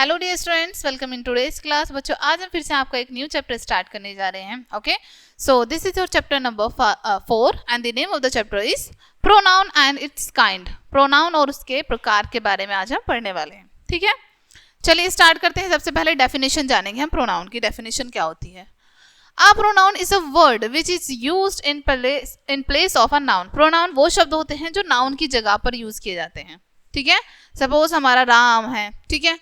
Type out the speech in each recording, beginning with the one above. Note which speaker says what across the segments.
Speaker 1: Hello dear students, welcome in today's class. बच्चों, आज हम फिर से आपका एक न्यू चैप्टर स्टार्ट करने जा रहे हैं। Okay, so this is your chapter number 4 and the name of the chapter is pronoun and it's kind. Pronoun और उसके प्रकार के बारे में आज हम पढ़ने वाले हैं। ठीक है, चलिए स्टार्ट करते हैं। सबसे पहले डेफिनेशन जानेंगे हम। प्रोनाउन की डेफिनेशन क्या होती है? A pronoun is a word which is used in place of a noun. Pronoun वो शब्द होते हैं जो नाउन की जगह पर यूज किए जाते हैं। ठीक है, सपोज हमारा राम है, ठीक है,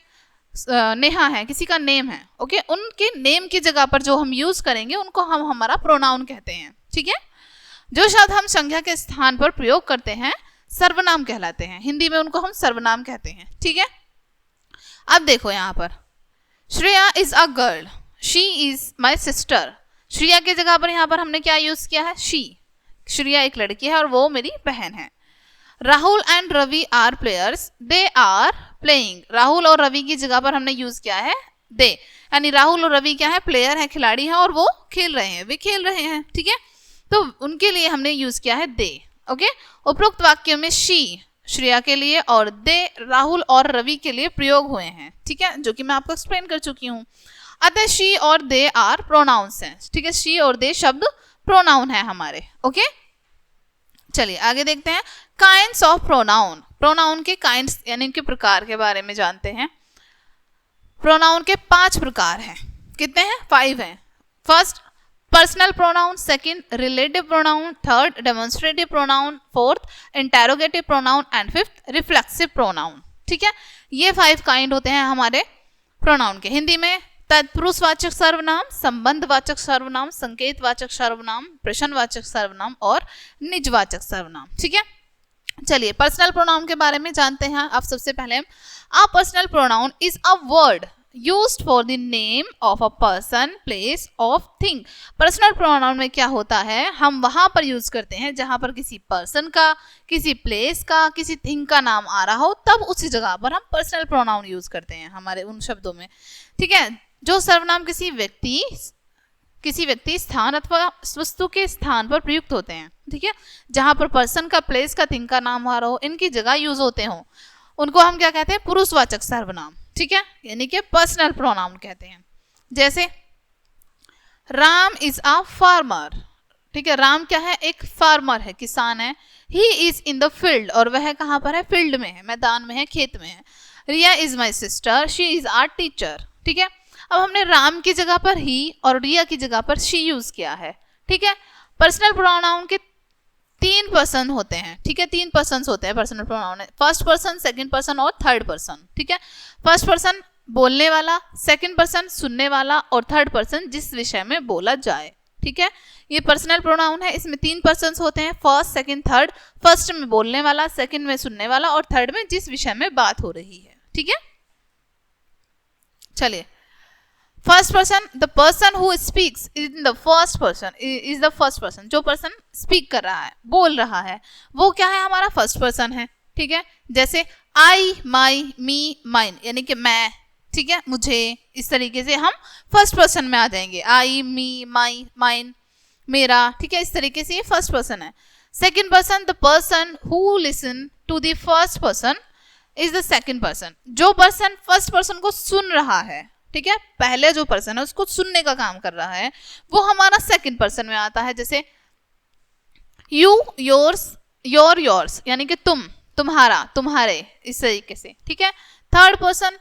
Speaker 1: नेहा है, किसी का नेम है। ओके, उनके नेम की जगह पर जो हम यूज करेंगे उनको हम हमारा प्रोनाउन कहते हैं। ठीक है, जो शब्द हम संज्ञा के स्थान पर प्रयोग करते हैं सर्वनाम कहलाते हैं। हिंदी में उनको हम सर्वनाम कहते हैं। ठीक है, अब देखो यहाँ पर Shreya is a girl, she is my sister. Shreya की जगह पर यहाँ पर हमने क्या यूज किया है? शी। श्रेया एक लड़की है और वो मेरी बहन है। Rahul and Ravi are players, they are playing. Rahul और रवि की जगह पर हमने यूज किया है दे, यानी राहुल और रवि क्या है? प्लेयर है, खिलाड़ी है, और वो खेल रहे हैं, वे खेल रहे हैं। ठीक है, तो उनके लिए हमने यूज किया है दे। ओके, उपरोक्त वाक्यों में शी श्रेया के लिए और दे राहुल और रवि के लिए प्रयोग हुए हैं। ठीक है, जो कि मैं आपको एक्सप्लेन कर चुकी हूँ। अतः शी और दे आर प्रोनाउंस हैं। ठीक है, शी और दे शब्द प्रोनाउन है हमारे। ओके, चलिए आगे देखते हैं। Kinds of pronoun. प्रोनाउन के काइंड्स यानी इनके प्रकार के बारे में जानते हैं। प्रोनाउन के 5 प्रकार हैं। कितने हैं? 5 हैं। First personal pronoun, second relative pronoun, third demonstrative pronoun, fourth interrogative pronoun and fifth reflexive pronoun. ठीक है, ये 5 काइंड होते हैं हमारे प्रोनाउन के। हिंदी में तत्पुरुषवाचक सर्वनाम, संबंधवाचक सर्वनाम, संकेतवाचक सर्वनाम, प्रश्नवाचक सर्वनाम और निजवाचक सर्वनाम। ठीक है, चलिए पर्सनल प्रोनाउन के बारे में जानते हैं। अब सबसे पहले a personal pronoun is a word used for the name of a person, place of thing. Personal pronoun में क्या होता है? हम वहां पर यूज करते हैं जहां पर किसी पर्सन का, किसी प्लेस का, किसी थिंग का नाम आ रहा हो, तब उसी जगह पर हम पर्सनल प्रोनाउन यूज करते हैं हमारे उन शब्दों में। ठीक है, जो सर्वनाम किसी व्यक्ति स्थान अथवा वस्तु के स्थान पर प्रयुक्त होते हैं। ठीक है, जहां पर पर्सन का, प्लेस का, थिंग का नाम आ रहा हो, इनकी जगह यूज होते हो, उनको हम क्या कहते हैं? पुरुषवाचक सर्वनाम। ठीक है, यानी कि पर्सनल प्रोनाउन कहते हैं। जैसे राम इज अ फार्मर। ठीक है, राम क्या है? एक फार्मर है, किसान है। He is in the field, और वह कहां पर है? फील्ड में है, मैदान में है, खेत में है। Riya is my sister, she is our teacher. ठीक है, अब हमने राम की जगह पर ही और रिया की जगह पर शी यूज किया है। ठीक है, पर्सनल प्रोनाउन के 3 पर्सन होते हैं। ठीक है, 3 पर्सन होते हैं personal pronoun. First person, second person और थर्ड पर्सन। ठीक है, फर्स्ट पर्सन बोलने वाला, सेकंड पर्सन सुनने वाला और थर्ड पर्सन जिस विषय में बोला जाए। ठीक है, ये पर्सनल प्रोनाउन है। इसमें 3 पर्सन होते हैं, फर्स्ट, सेकंड, थर्ड। फर्स्ट में बोलने वाला, सेकंड में सुनने वाला और थर्ड में जिस विषय में बात हो रही है। ठीक है, चलिए first person, the person who speaks in the first person is the first person. जो पर्सन स्पीक कर रहा है, बोल रहा है, वो क्या है? हमारा फर्स्ट पर्सन है। ठीक है, जैसे आई, माई, मी, माइन, यानी कि मैं, ठीक है, मुझे, इस तरीके से हम फर्स्ट पर्सन में आ जाएंगे। आई, मी, माई, माइन, मेरा। ठीक है, इस तरीके से ये फर्स्ट पर्सन है। Second person, the person who listen to the first person is the second person. जो पर्सन फर्स्ट पर्सन को सुन रहा है, ठीक है, पहले जो पर्सन है उसको सुनने का काम कर रहा है, वो हमारा सेकंड पर्सन में आता है। जैसे यू, योर्स, योर्स, यानी कि तुम, तुम्हारा, तुम्हारे, इस तरीके से। ठीक है, third person,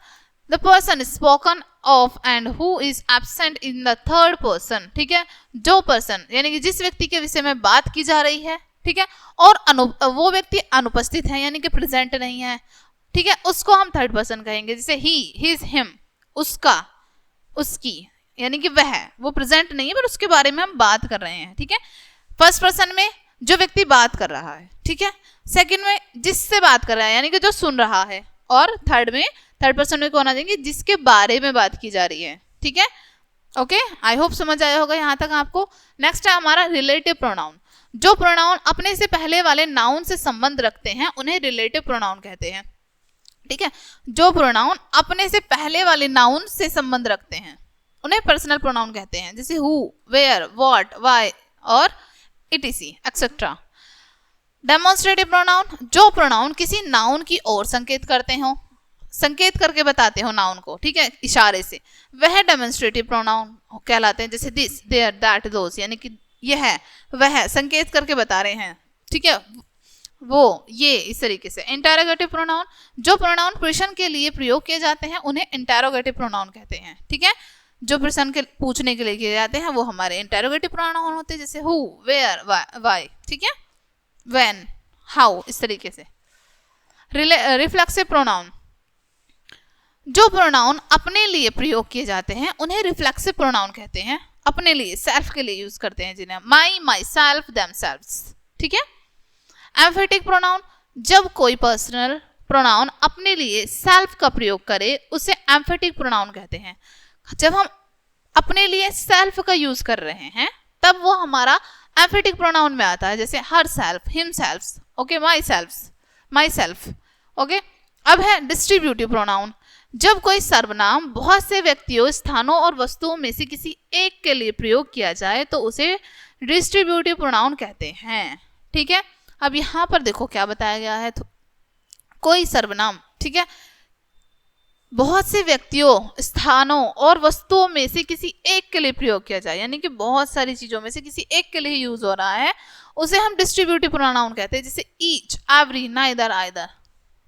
Speaker 1: the person spoken of and who is absent in the third person. ठीक है, जो पर्सन यानी कि जिस व्यक्ति के विषय में बात की जा रही है, ठीक है, और वो व्यक्ति अनुपस्थित है यानी कि प्रेजेंट नहीं है, ठीक है, उसको हम थर्ड पर्सन कहेंगे। जैसे ही, हिज, हिम, उसका, उसकी, यानी कि वो प्रेजेंट नहीं है पर उसके बारे में हम बात कर रहे हैं। ठीक है, फर्स्ट पर्सन में जो व्यक्ति बात कर रहा है, ठीक है, सेकंड में जिससे बात कर रहा है यानी कि जो सुन रहा है, और थर्ड पर्सन में कौन आ जाएंगे? जिसके बारे में बात की जा रही है। ठीक है, ओके, आई होप समझ आया होगा यहाँ तक आपको। नेक्स्ट है हमारा रिलेटिव प्रोनाउन। जो प्रोनाउन अपने से पहले वाले नाउन से संबंध रखते हैं उन्हें रिलेटिव प्रोनाउन कहते हैं। ठीक है, जो प्रोनाउन अपने से पहले वाले नाउन से संबंध रखते हैं उन्हें पर्सनल प्रोनाउन कहते हैं। जैसे हु, वेयर, व्हाट, व्हाई और इटीसी एक्सेट्रा। डेमोन्स्ट्रेटिव प्रोनाउन, जो प्रोनाउन किसी नाउन की ओर संकेत करते हो, संकेत करके बताते हो नाउन को, ठीक है, इशारे से, वह डेमोन्स्ट्रेटिव प्रोनाउन कहलाते हैं। जैसे दिस, देयर, दैट, दोस, यानी कि यह है, वह, संकेत करके बता रहे हैं, ठीक है, वो, ये, इस तरीके से। इंटेरोगेटिव प्रोनाउन, जो प्रोनाउन प्रश्न के लिए प्रयोग किए जाते हैं उन्हें इंटेरोगेटिव प्रोनाउन कहते हैं, ठीक है। जो प्रश्न के पूछने के लिए किए जाते हैं वो हमारे इंटेरोगेटिव प्रोनाउन होते हैं, जैसे हु, वेयर, व्हाई, ठीक है, व्हेन, हाउ, इस तरीके से। रिफ्लेक्सिव प्रोनाउन, जो प्रोनाउन अपने लिए प्रयोग किए जाते हैं उन्हें रिफ्लेक्सिव प्रोनाउन कहते हैं। अपने लिए, सेल्फ के लिए यूज करते हैं जिन्हें माई, माई सेल्फ, देमसेल्व्स, ठीक है। एम्फेटिक प्रोनाउन, जब कोई पर्सनल प्रोनाउन अपने लिए सेल्फ का प्रयोग करे उसे एम्फेटिक प्रोनाउन कहते हैं। जब हम अपने लिए सेल्फ का यूज कर रहे हैं तब वो हमारा एम्फेटिक प्रोनाउन में आता है, जैसे herself, himselfs, okay, myself, okay. अब है डिस्ट्रीब्यूटिव प्रोनाउन, जब कोई सर्वनाम बहुत से व्यक्तियों, स्थानों और वस्तुओं में से किसी एक के लिए प्रयोग किया जाए तो उसे डिस्ट्रीब्यूटिव प्रोनाउन कहते हैं, ठीक है। अब यहाँ पर देखो क्या बताया गया है, तो कोई सर्वनाम, ठीक है, बहुत से व्यक्तियों, स्थानों और वस्तुओं में से किसी एक के लिए प्रयोग किया जाए, यानी कि बहुत सारी चीजों में से किसी एक के लिए यूज हो रहा है, उसे हम डिस्ट्रीब्यूटिव प्रोनाउन कहते हैं, जैसे ईच, एवरी, नाइदर, आइदर,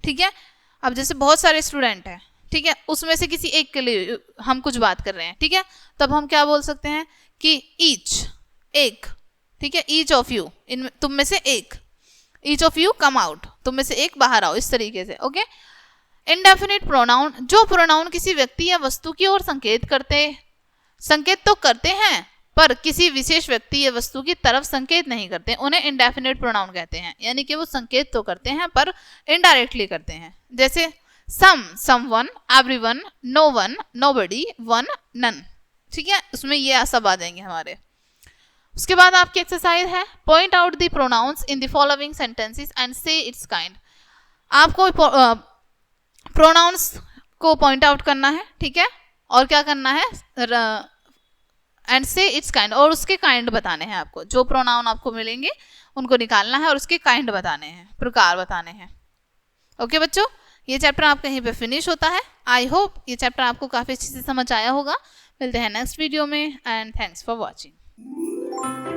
Speaker 1: ठीक है। अब जैसे बहुत सारे स्टूडेंट हैं, ठीक है, उसमें से किसी एक के लिए हम कुछ बात कर रहे हैं, ठीक है, तब हम क्या बोल सकते हैं कि ईच, एक, ठीक है, ईच ऑफ यू, इन तुम में से एक, each of you come out, तुम में से एक बाहर आओ, इस तरीके से, ओके। इंडेफिनिट प्रोनाउन, जो प्रोनाउन किसी व्यक्ति या वस्तु की ओर संकेत तो करते हैं पर किसी विशेष व्यक्ति या वस्तु की तरफ संकेत नहीं करते, उन्हें इंडेफिनिट प्रोनाउन कहते हैं, यानी कि वो संकेत तो करते हैं पर इनडायरेक्टली करते हैं, जैसे some, someone, everyone, no one, nobody, one, none, ठीक है, उसमें ये सब आ जाएंगे हमारे। उसके बाद आपकी एक्सरसाइज है, point out the pronounce in the following sentences and से इट्स काइंड। आपको प्रोनाउंस को पॉइंट आउट करना है, ठीक है, और क्या करना है, एंड से इट्स काइंड, और उसके काइंड बताने हैं आपको। जो प्रोनाउन आपको मिलेंगे उनको निकालना है और उसके काइंड बताने हैं, प्रकार बताने हैं, ओके बच्चों। ये चैप्टर आपका यहीं पे फिनिश होता है। आई होप ये चैप्टर आपको काफ़ी अच्छे से समझ आया होगा। मिलते हैं नेक्स्ट वीडियो में, एंड थैंक्स फॉर वॉचिंग।